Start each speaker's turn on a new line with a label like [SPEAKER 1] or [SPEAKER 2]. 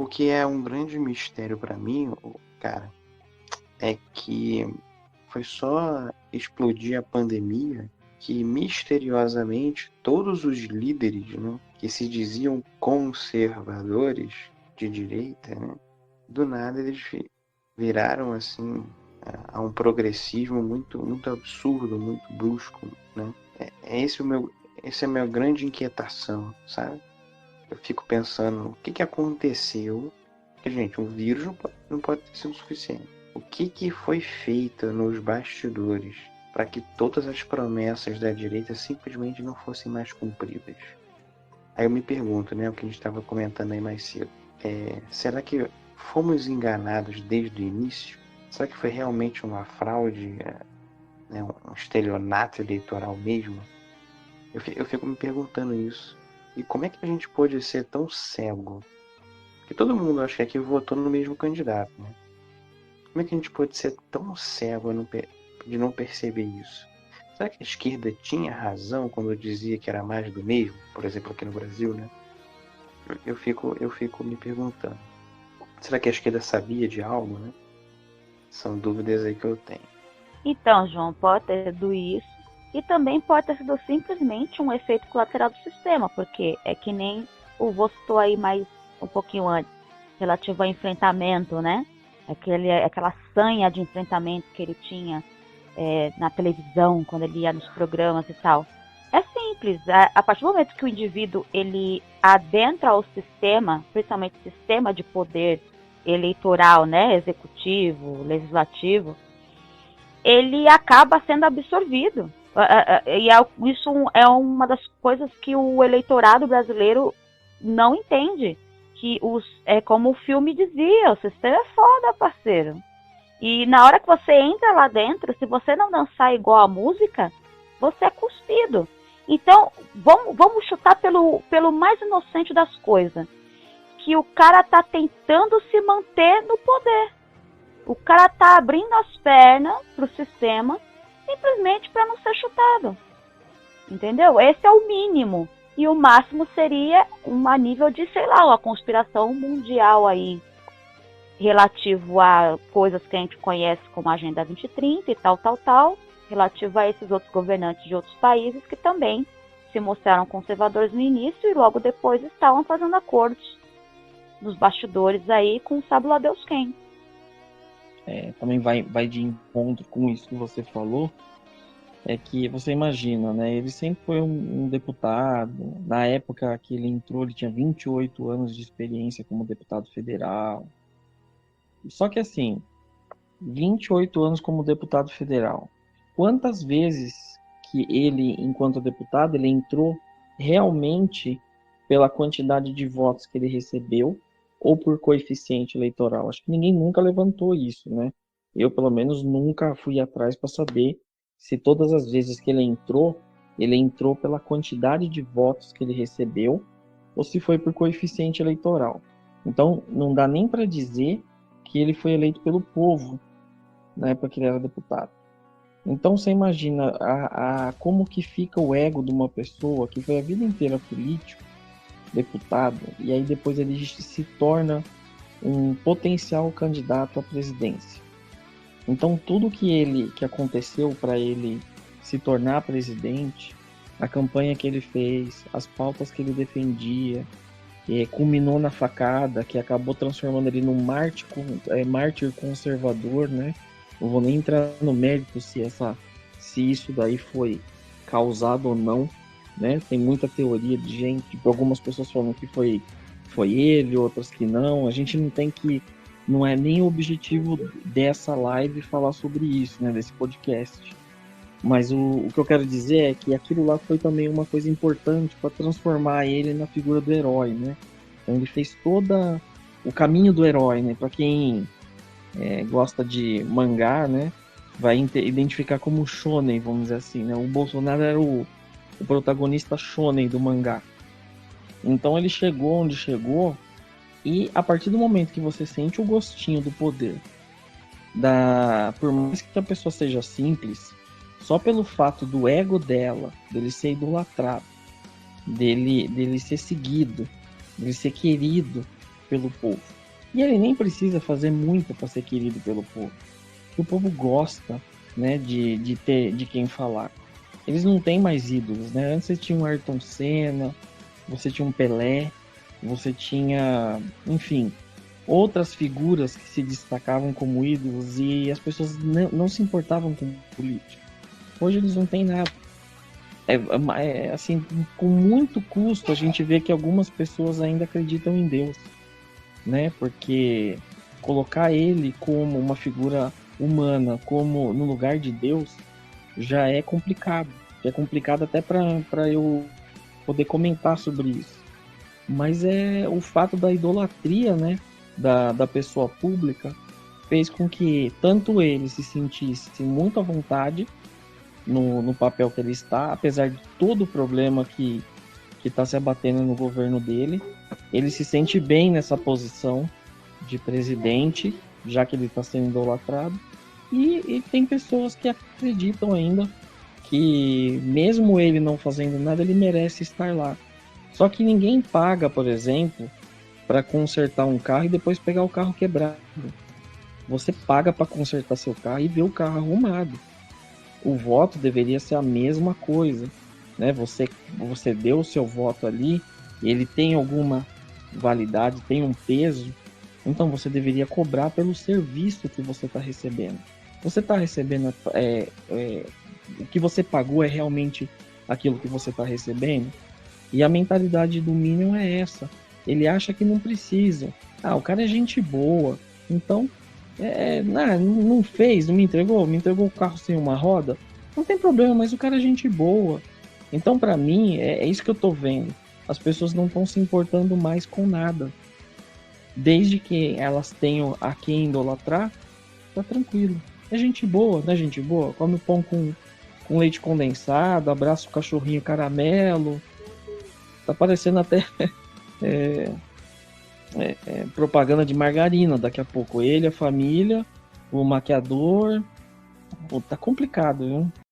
[SPEAKER 1] O que é um grande mistério para mim, cara, é que foi só explodir a pandemia que misteriosamente todos os líderes, né, que se diziam conservadores de direita, né, do nada eles viraram assim a um progressismo muito absurdo, muito brusco, né? Esse é a minha grande inquietação, sabe? Eu fico pensando, o que aconteceu? Porque, gente, um vírus não pode ter sido suficiente. O que foi feito nos bastidores para que todas as promessas da direita simplesmente não fossem mais cumpridas? Aí eu me pergunto, né, o que a gente estava comentando aí mais cedo. Será que fomos enganados desde o início? Será que foi realmente uma fraude, né, um estelionato eleitoral mesmo? Eu fico me perguntando isso. E como é que a gente pôde ser tão cego? Porque todo mundo acha que votou no mesmo candidato, né? Como é que a gente pode ser tão cego de não perceber isso? Será que a esquerda tinha razão quando dizia que era mais do mesmo? Por exemplo, aqui no Brasil, né? Eu fico me perguntando. Será que a esquerda sabia de algo, né? São dúvidas aí que eu tenho.
[SPEAKER 2] Então, João, pode ter sido isso. E também pode ter sido simplesmente um efeito colateral do sistema, porque é que nem o vô citou aí mais um pouquinho antes, relativo ao enfrentamento, né? Aquela sanha de enfrentamento que ele tinha na televisão, quando ele ia nos programas e tal. É simples, a partir do momento que o indivíduo ele adentra o sistema, principalmente o sistema de poder eleitoral, né, executivo, legislativo, ele acaba sendo absorvido. E isso é uma das coisas que o eleitorado brasileiro não entende. Que é como o filme dizia, o sistema é foda, parceiro. E na hora que você entra lá dentro, se você não dançar igual a música, você é cuspido. Então, vamos chutar pelo mais inocente das coisas. Que o cara tá tentando se manter no poder. O cara tá abrindo as pernas pro sistema simplesmente para não ser chutado. Entendeu? Esse é o mínimo. E o máximo seria a nível de, sei lá, uma conspiração mundial aí, relativo a coisas que a gente conhece como a Agenda 2030 e tal, relativo a esses outros governantes de outros países que também se mostraram conservadores no início e logo depois estavam fazendo acordos nos bastidores aí com sabe lá Deus quem.
[SPEAKER 3] Também vai de encontro com isso que você falou, é que você imagina, né? Ele sempre foi um deputado. Na época que ele entrou, ele tinha 28 anos de experiência como deputado federal. Só que assim, 28 anos como deputado federal. Quantas vezes que ele, enquanto deputado, ele entrou realmente pela quantidade de votos que ele recebeu ou por coeficiente eleitoral? Acho que ninguém nunca levantou isso, né? Eu, pelo menos, nunca fui atrás para saber se todas as vezes que ele entrou pela quantidade de votos que ele recebeu ou se foi por coeficiente eleitoral. Então, não dá nem para dizer que ele foi eleito pelo povo na época que ele era deputado. Então você imagina como que fica o ego de uma pessoa que foi a vida inteira político, deputado, e aí depois ele se torna um potencial candidato à presidência. Então tudo que aconteceu para ele se tornar presidente, a campanha que ele fez, as pautas que ele defendia, culminou na facada, que acabou transformando ele num mártir conservador, né? Não vou nem entrar no mérito se isso daí foi causado ou não, né? Tem muita teoria de gente, algumas pessoas falam que foi ele, outras que não. A gente não é nem o objetivo dessa live falar sobre isso, né? Desse podcast. Mas o que eu quero dizer é que aquilo lá foi também uma coisa importante para transformar ele na figura do herói, né? Então ele fez todo o caminho do herói, né? Para quem gosta de mangá, né? Vai identificar como shonen, vamos dizer assim, né? O Bolsonaro era o protagonista shonen do mangá. Então ele chegou onde chegou e a partir do momento que você sente o gostinho do poder, por mais que a pessoa seja simples, só pelo fato do ego dela, dele ser idolatrado, dele ser seguido, dele ser querido pelo povo. E ele nem precisa fazer muito para ser querido pelo povo. O povo gosta, né, de ter de quem falar. Eles não têm mais ídolos, né? Antes você tinha um Ayrton Senna, você tinha um Pelé, você tinha, enfim, outras figuras que se destacavam como ídolos e as pessoas não se importavam com política. Hoje eles não têm nada. Assim, com muito custo a gente vê que algumas pessoas ainda acreditam em Deus, né? Porque colocar ele como uma figura humana, como no lugar de Deus, já é complicado. É complicado até para eu poder comentar sobre isso. Mas é o fato da idolatria, né, da pessoa pública, fez com que tanto ele se sentisse muito à vontade no papel que ele está, apesar de todo o problema que está se abatendo no governo dele. Ele se sente bem nessa posição de presidente, já que ele está sendo idolatrado. E tem pessoas que acreditam ainda que, mesmo ele não fazendo nada, ele merece estar lá. Só que ninguém paga, por exemplo, para consertar um carro e depois pegar o carro quebrado. Você paga para consertar seu carro e ver o carro arrumado. O voto deveria ser a mesma coisa, né? Você deu o seu voto ali, ele tem alguma validade, tem um peso, então você deveria cobrar pelo serviço que você está recebendo. Você está recebendo, o que você pagou é realmente aquilo que você está recebendo? E a mentalidade do Minion é essa. Ele acha que não precisa. O cara é gente boa. Então, não fez, não me entregou o carro sem uma roda. Não tem problema, mas o cara é gente boa. Então, para mim, é isso que eu tô vendo. As pessoas não estão se importando mais com nada. Desde que elas tenham a quem idolatrar, tá tranquilo. É gente boa, não é gente boa? Come o pão com leite condensado, abraça o cachorrinho caramelo. Tá parecendo até propaganda de margarina daqui a pouco. Ele, a família, o maquiador. Pô, tá complicado, viu?